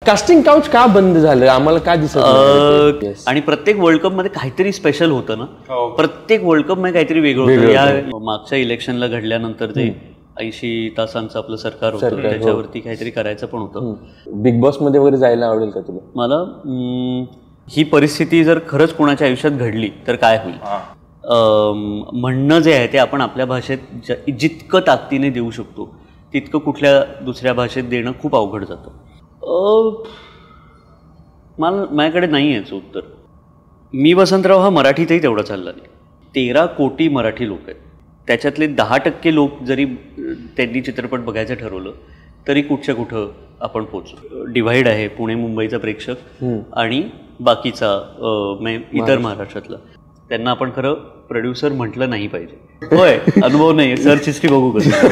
Casting couch का बंद झालं आम्हाला का दिसत नाही? आणि प्रत्येक वर्ल्ड कप मध्ये काहीतरी स्पेशल होतं ना, प्रत्येक वर्ल्ड कप मध्ये काहीतरी वेगळं होतं. या मागच्या इलेक्शनला घडल्यानंतर ते 80 तासांचं आपलं सरकार होतं, त्याच्यावरती काहीतरी करायचं पण होतं. बिग बॉस मध्ये वगैरे जायला आवडेल का तुला? मला ही परिस्थिती जर खरंच कोणाच्या आयुष्यात घडली तर काय होईल म्हणणं जे आहे ते आपण आपल्या भाषेत जितकं ताकदीने देऊ शकतो तितकं कुठल्या दुसऱ्या भाषेत देणं खूप अवघड जातं. माझ्याकडे नाही याचं उत्तर. मी वसंतराव हा मराठीतही तेवढा चालला नाही. 13 कोटी मराठी लोक आहेत, त्याच्यातले 10% लोक जरी त्यांनी चित्रपट बघायचं ठरवलं तरी कुठच्या कुठं आपण पोचू. डिव्हाइड आहे पुणे मुंबईचा प्रेक्षक आणि बाकीचा इतर महाराष्ट्रातला. त्यांना आपण खरं प्रोड्युसर म्हटलं नाही पाहिजे. होय, अनुभव नाही, सर्च हिस्ट्री बघू कसं.